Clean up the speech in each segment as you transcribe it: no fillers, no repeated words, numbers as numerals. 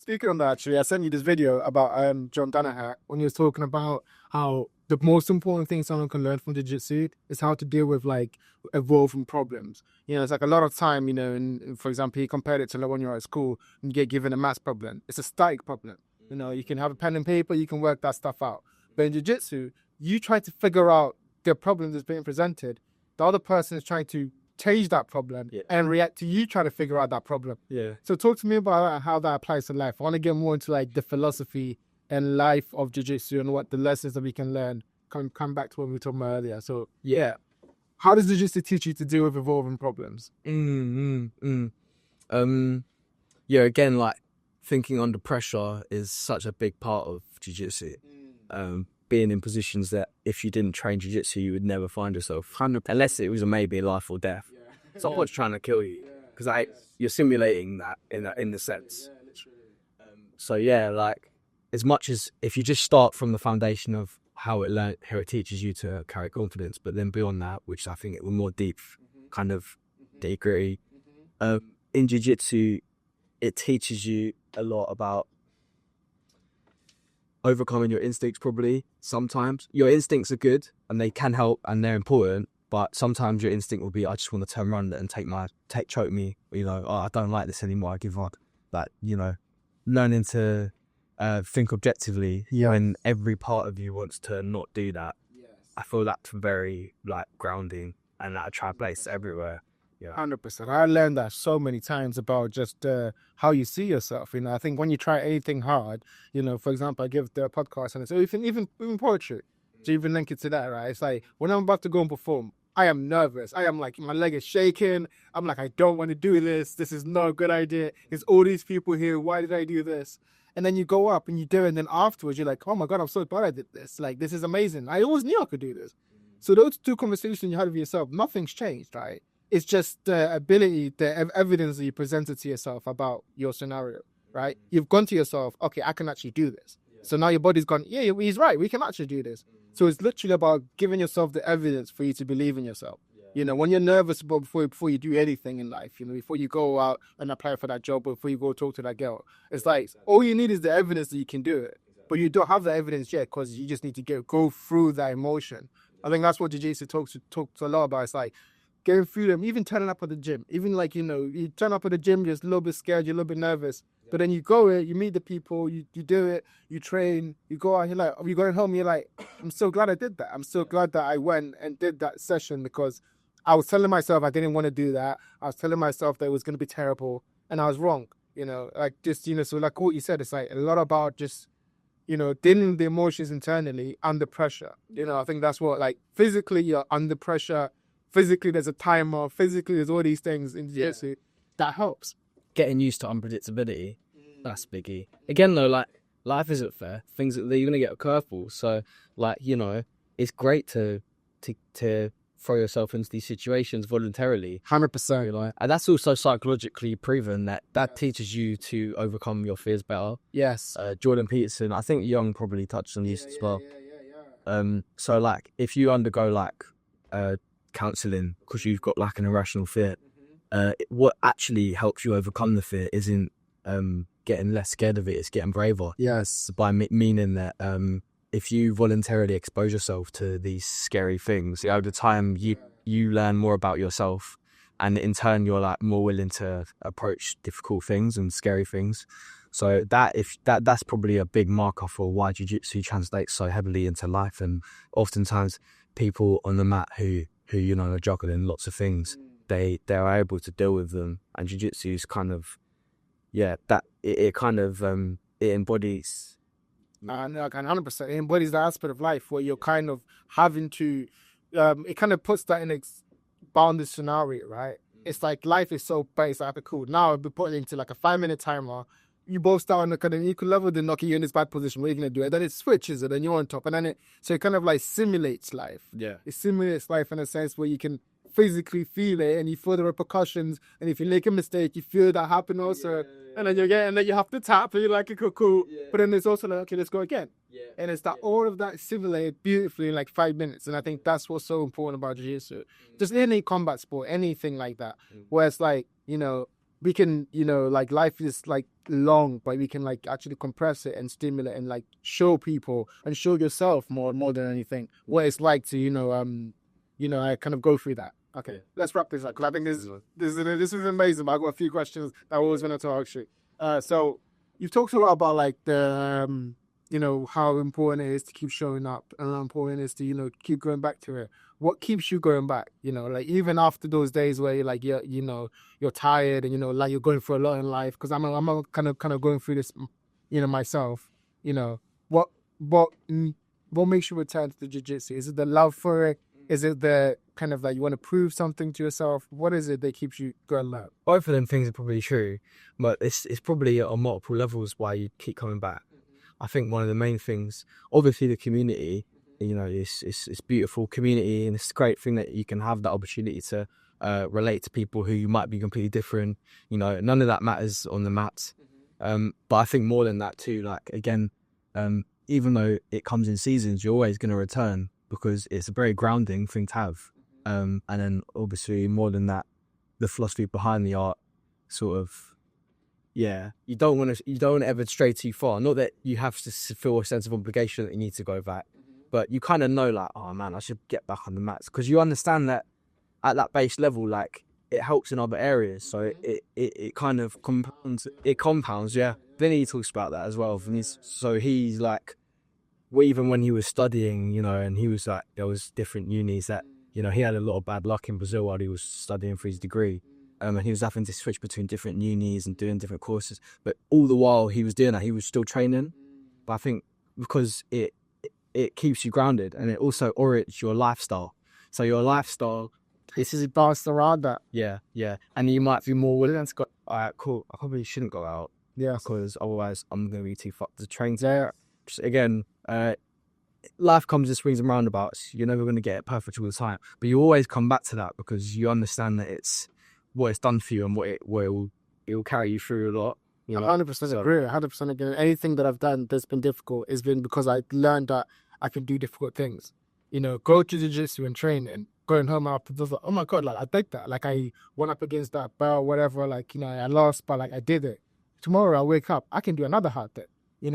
Speaking on that, actually, I sent you this video about John Danaher when he was talking about how the most important thing someone can learn from jiu-jitsu is how to deal with like evolving problems. You know, it's like a lot of time, you know, and for example, he compared it to like when you're at school and you get given a maths problem. It's a static problem. You know, you can have a pen and paper, you can work that stuff out. But in jiu-jitsu, you try to figure out the problem that's being presented. The other person is trying to change that problem and react to you trying to figure out that problem. Yeah. So talk to me about how that applies to life. I want to get more into like the philosophy and life of jiu-jitsu and what the lessons that we can learn. Come back to what we were talking about earlier. So yeah, how does jiu-jitsu teach you to deal with evolving problems? Yeah, again, like thinking under pressure is such a big part of jiu-jitsu. Being in positions that if you didn't train jiu-jitsu, you would never find yourself. Unless it was maybe life or death. Someone's trying to kill you because you're simulating that in the sense. So yeah, like as much as if you just start from the foundation of how it teaches you to carry confidence, but then beyond that, which I think it was more deep, kind of degree. In jiu-jitsu, it teaches you a lot about overcoming your instincts. Probably sometimes your instincts are good and they can help and they're important, but sometimes your instinct will be, I just want to turn around and choke me, you know, oh, I don't like this anymore, I give up. But you know, learning to think objectively when every part of you wants to not do that. I feel that's very like grounding, and that I try to place everywhere. 100%. I learned that so many times about just how you see yourself. You know, I think when you try anything hard, you know, for example, I give the podcast and it's even poetry, to even link it to that, right? It's like when I'm about to go and perform, I am nervous. I am like, my leg is shaking. I'm like, I don't want to do this. This is not a good idea. There's all these people here. Why did I do this? And then you go up and you do it. And then afterwards, you're like, oh my God, I'm so glad I did this. Like, this is amazing. I always knew I could do this. So those two conversations you had with yourself, nothing's changed, right? It's just the ability, the evidence that you presented to yourself about your scenario, right? You've gone to yourself, okay, I can actually do this. So now your body's gone, yeah, he's right, we can actually do this. So it's literally about giving yourself the evidence for you to believe in yourself. You know, when you're nervous before you do anything in life, you know, before you go out and apply for that job or before you go talk to that girl, it's like, all you need is the evidence that you can do it. But you don't have the evidence yet because you just need to go through that emotion. I think that's what jiu-jitsu talks a lot about. It's like, going through them, even turning up at the gym, even like, you know, you turn up at the gym, you're just a little bit scared, you're a little bit nervous, but then you go in, you meet the people, you do it, you train, you go out, you're like, you going home, you're like, I'm so glad I did that. I'm so glad that I went and did that session because I was telling myself I didn't want to do that. I was telling myself that it was going to be terrible and I was wrong, you know, like just, you know, so like what you said, it's like a lot about just, you know, dealing with the emotions internally under pressure. You know, I think that's what, like, physically you're under pressure. Physically, there's a timer. Physically, there's all these things in jiu-jitsu that helps. Getting used to unpredictability, that's biggie. Again, though, like life isn't fair. Things that you're gonna get a curveball. So, like, you know, it's great to throw yourself into these situations voluntarily. 100%. You know? And that's also psychologically proven that teaches you to overcome your fears better. Yes. Jordan Peterson, I think Young probably touched on this as well. So like, if you undergo like counselling because you've got like an irrational fear, what actually helps you overcome the fear isn't getting less scared of it, it's getting braver. Yes. By meaning that if you voluntarily expose yourself to these scary things, over time you learn more about yourself, and in turn you're like more willing to approach difficult things and scary things. So that's probably a big marker for why jiu-jitsu translates so heavily into life. And oftentimes people on the mat who you know are juggling lots of things, they're able to deal with them. And jiu-jitsu is kind of that it kind of it embodies. No, 100%. It embodies the aspect of life where you're kind of having to. It kind of puts that in a bounded scenario, right? It's like life is so base. Like, cool. Now I'll be put into like a 5-minute timer. You both start on a kind of equal level, then knocking you in this bad position. What are you gonna do? And then it switches, and then you're on top, and then it kind of like simulates life. Yeah, it simulates life in a sense where you can physically feel it, and you feel the repercussions. And if you make a mistake, you feel that happen also. And then you have to tap, and you're like, cool. But then there's also like, okay, let's go again. And it's that all of that simulated beautifully in like 5 minutes. And I think that's what's so important about jiu-jitsu. Just any combat sport, anything like that, where it's like, you know, we can, you know, like life is like long, but we can like actually compress it and stimulate and like show people and show yourself more than anything what it's like to, I kind of go through that. Okay, let's wrap this up because I think this is amazing. I've got a few questions that I always wanted to ask you. So you've talked a lot about like the how important it is to keep showing up and how important it is to keep going back to it. What keeps you going back? Like even after those days where you're like you're tired and like you're going through a lot in life. Because I'm kind of going through this, myself. What what what makes you return to the jiu-jitsu? Is it the love for it? Is it the kind of like you want to prove something to yourself? What is it that keeps you going back? Both of them things are probably true, but it's probably on multiple levels why you keep coming back. I think one of the main things, obviously the community, it's beautiful community, and it's a great thing that you can have that opportunity to relate to people who you might be completely different. None of that matters on the mat. But I think more than that too, like again, even though it comes in seasons, you're always going to return because it's a very grounding thing to have. And then obviously more than that, the philosophy behind the art sort of, you don't want to ever stray too far. Not that you have to feel a sense of obligation that you need to go back, but you kind of know like, oh man, I should get back on the mats, because you understand that at that base level, like it helps in other areas. So it kind of compounds. It compounds, yeah. Then he talks about that as well. So he's like, well, even when he was studying, and he was like, there was different unis that, he had a lot of bad luck in Brazil while he was studying for his degree. And he was having to switch between different unis and doing different courses. But all the while he was doing that, he was still training. But I think because it keeps you grounded, and it also orients your lifestyle. So your lifestyle, this is balanced around that. Yeah. And you might be more willing to go, all right, cool, I probably shouldn't go out. Yeah. Because otherwise I'm going to be too fucked to train there. Just, again, life comes in swings and roundabouts. You're never going to get it perfect all the time. But you always come back to that because you understand that it's what it's done for you and it will carry you through a lot. 100% agree. 100% agree. Anything that I've done that's been difficult has been because I learned that I can do difficult things. Go to jiu-jitsu and train, and going home after this, like, oh my God, like I did that. Like I went up against that bell, whatever, like, I lost, but like I did it. Tomorrow I'll wake up, I can do another hard thing,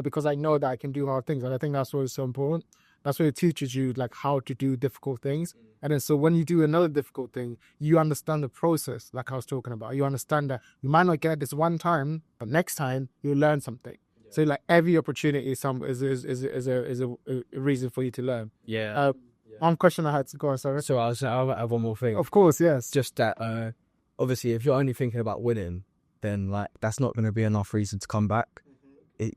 because I know that I can do hard things. And I think that's what is so important. That's what it teaches you, like how to do difficult things. And then so when you do another difficult thing, you understand the process, like I was talking about. You understand that you might not get this one time, but next time you'll learn something. Yeah. So like every opportunity is a reason for you to learn. Yeah. One question I had to go on, sorry. So I'll have one more thing. Of course, yes. Just that obviously if you're only thinking about winning, then like that's not going to be enough reason to come back.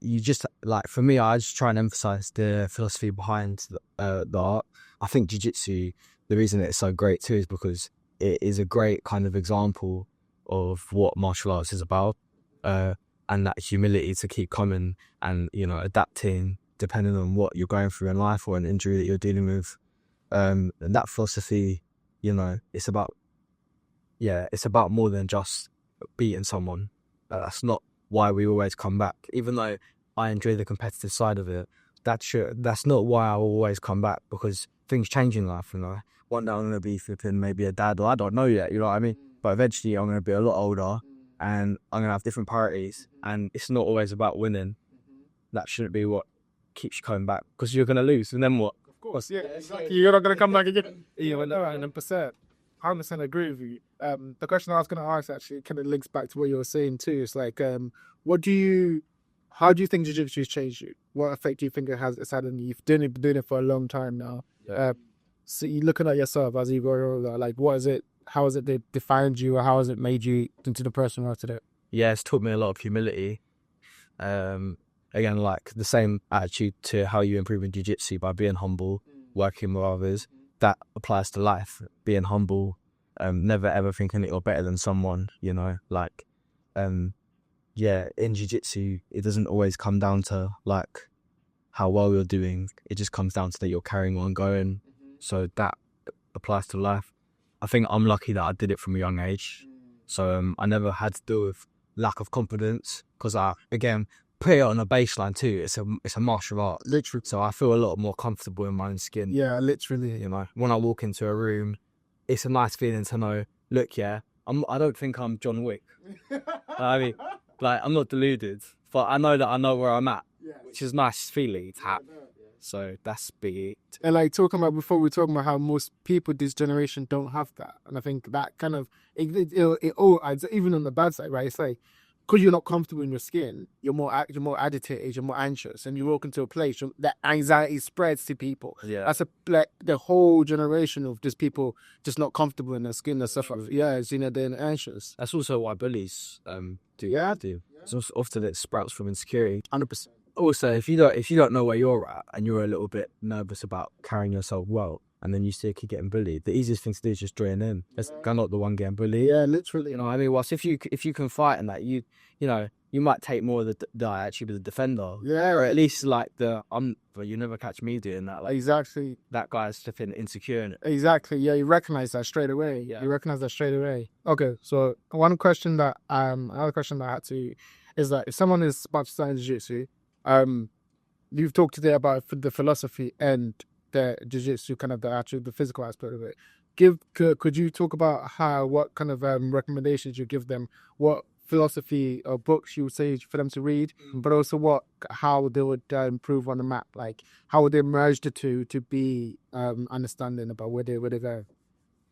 You just, like, for me, I just try and emphasize the philosophy behind the art. I think jiu-jitsu, the reason it's so great too is because it is a great kind of example of what martial arts is about, and that humility to keep coming and adapting depending on what you're going through in life or an injury that you're dealing with. And that philosophy, it's about more than just beating someone. That's not why we always come back. Even though I enjoy the competitive side of it, that's not why I will always come back, because things change in life. One day I'm going to be flipping maybe a dad, or I don't know yet, you know what I mean? But eventually I'm going to be a lot older and I'm going to have different priorities, and it's not always about winning. That shouldn't be what keeps you coming back, because you're going to lose, and then what? Of course, yeah, exactly. You're not going to come back again. Yeah, 100%. 100% agree with you. The question I was going to ask actually kind of links back to what you were saying too. It's like, how do you think jiu-jitsu has changed you? What effect do you think it's had on you? You've been doing it for a long time now. Yeah. So you're looking at yourself as you grow older, like what is it? How has it defined you, or how has it made you into the person you are today? Yeah, it's taught me a lot of humility. Again, like the same attitude to how you improve in jiu-jitsu by being humble, working with others. That applies to life, being humble, never ever thinking that you're better than someone, like, in jiu-jitsu, it doesn't always come down to like how well you're doing. It just comes down to that you're carrying on going. So that applies to life. I think I'm lucky that I did it from a young age. So I never had to deal with lack of confidence, because I, again, put it on a baseline too. It's a martial art, literally. So I feel a lot more comfortable in my own skin. Yeah, literally. When I walk into a room, it's a nice feeling to know, look, yeah, I don't think I'm John Wick. I mean, like, I'm not deluded, but I know that I know where I'm at, which is nice feeling to have. So that's big. And like talking about before, we were talking about how most people this generation don't have that, and I think that kind of it all adds, even on the bad side, right? It's like because you're not comfortable in your skin, you're more agitated, you're more anxious, and you walk into a place that anxiety spreads to people. Yeah. That's like the whole generation of just people just not comfortable in their skin and stuff. Yeah, it's, they're anxious. That's also why bullies do. Yeah. It's also often it sprouts from insecurity. 100%. Also, if you don't know where you're at and you're a little bit nervous about carrying yourself well, and then you see a kid getting bullied, the easiest thing to do is just join in. I'm not the one getting bullied. Yeah, literally. You know, I mean, whilst if you can fight in that, you might take more of the actually be the defender. Yeah, or at least like but you never catch me doing that. Like, exactly. that guy's flipping insecure in it. Exactly. Yeah, you recognize that straight away. Yeah. You recognize that straight away. Okay, so another question that I had to is that if someone is about to start jiu-jitsu, you've talked today about the philosophy and the jiu-jitsu, kind of the physical aspect of it. Could you talk about what kind of recommendations you give them, what philosophy or books you would say for them to read, but also how they would improve on the map, like how would they merge the two to be understanding about where they go?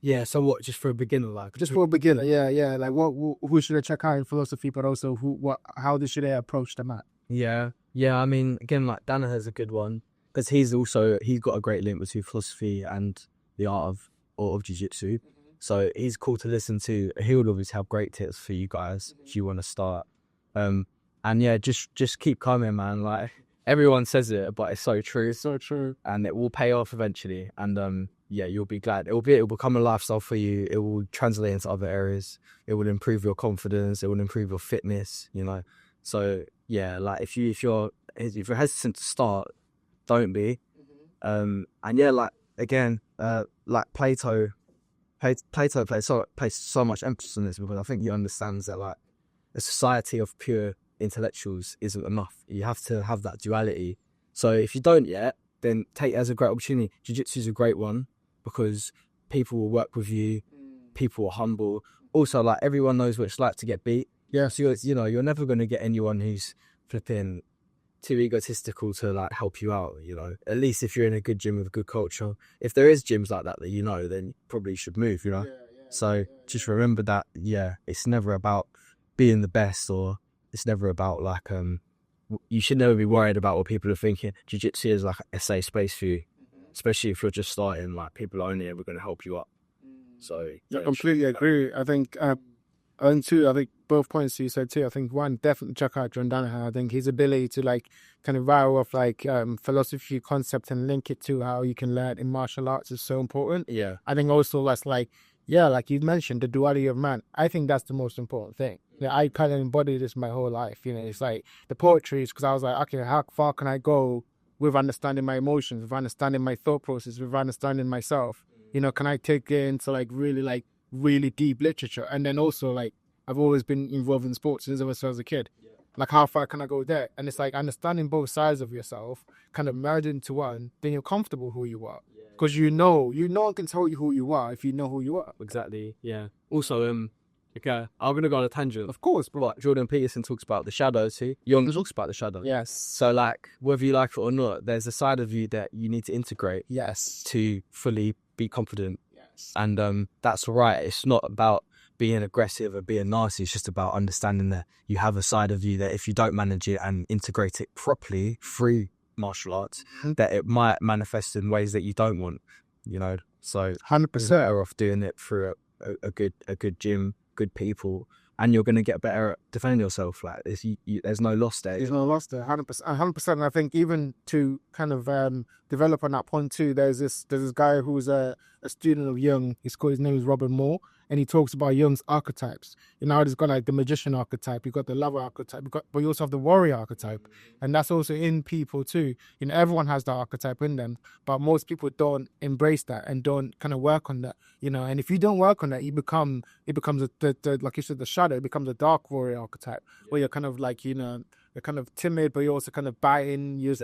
Yeah, so what? Just for a beginner, like just for a beginner, yeah. Like who should they check out in philosophy, but also how should they approach the map? Yeah. I mean, again, like Danaher's a good one because he's got a great link between philosophy and the art of jiu-jitsu. So he's cool to listen to. He would obviously have great tips for you guys if you want to start. And yeah, just keep coming, man. Like everyone says it, but it's so true. It's so true, and it will pay off eventually. And yeah, you'll be glad. It will become a lifestyle for you. It will translate into other areas. It will improve your confidence. It will improve your fitness. So yeah, like if you're hesitant to start, don't be. And yeah, like again, like Plato plays so much emphasis on this because I think he understands that like a society of pure intellectuals isn't enough. You have to have that duality. So if you don't yet, then take it as a great opportunity. Jiu-jitsu is a great one because people will work with you, people are humble. Also, like everyone knows what it's like to get beat. Yeah. So you're never going to get anyone who's flipping too egotistical to like help you out. At least if you're in a good gym with a good culture. If there is gyms like that then you probably should move. So just remember that. Yeah, it's never about being the best, or it's never about like you should never be worried about what people are thinking. Jiu-jitsu is like a safe space for you, especially if you're just starting. Like people are only ever going to help you up. So I completely agree. I think and two, I think both points you said too. I think one, definitely check out John Danaher. I think his ability to like kind of rattle off like philosophy concept and link it to how you can learn in martial arts is so important. Yeah. I think also that's like, yeah, like you mentioned, the duality of man. I think that's the most important thing. I kind of embody this my whole life. It's like the poetry is because I was like, okay, how far can I go with understanding my emotions, with understanding my thought process, with understanding myself? Can I take it into like really deep literature? And then also like I've always been involved in sports since I was a kid. Like how far can I go there? And it's like understanding both sides of yourself, kind of merge into one, then you're comfortable who you are. Because no one can tell you who you are if you know who you are. Exactly. Yeah. Also, okay, I'm gonna go on a tangent. Of course, bro. Like Jordan Peterson talks about the shadow too. Jung talks about the shadow. Yes. So like whether you like it or not, there's a side of you that you need to integrate. Yes. To fully be confident. Yes. And that's right. It's not about being aggressive or being nasty. It's just about understanding that you have a side of you that if you don't manage it and integrate it properly through martial arts, that it might manifest in ways that you don't want. So 100% better off doing it through a good gym, good people, and you're going to get better at defending yourself. Like there's no loss there. There's no loss there. 100%. And I think even to kind of develop on that point too, there's this guy who's a student of Jung. His name is Robert Moore, and he talks about Jung's archetypes. There's got like the magician archetype, you got the lover archetype, but you also have the warrior archetype, and that's also in people too. everyone has that archetype in them, but most people don't embrace that and don't kind of work on that. And if you don't work on that, it becomes the like you said, the shadow. It becomes a dark warrior archetype, where you're kind of like you're kind of timid, but you're also kind of biting, you're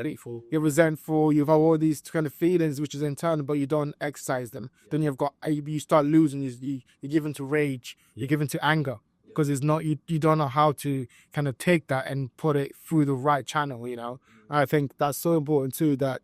resentful, you've all these kind of feelings which is internal, but you don't exercise them. Then you start losing, you give into rage, you give into anger, because it's not, you don't know how to kind of take that and put it through the right channel, you know. I think that's so important too, that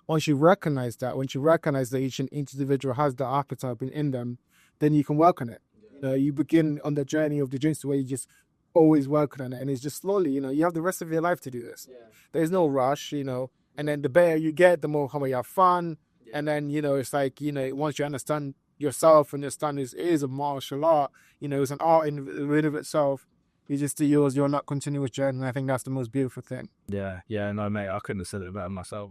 once you recognize that each individual has the archetype in them, then you can work on it. You begin on the journey of the jiu-jitsu where you just always working on it, and it's just slowly, you know, you have the rest of your life to do this. There's no rush, you know, and then the better you get, the more you have fun, and then, you know, it's like, you know, once you understand yourself and understand it is a martial art, you know, it's an art in of itself. You just do yours, you're not continuous journey, and I think that's the most beautiful thing. Yeah, no, mate, I couldn't have said it better myself.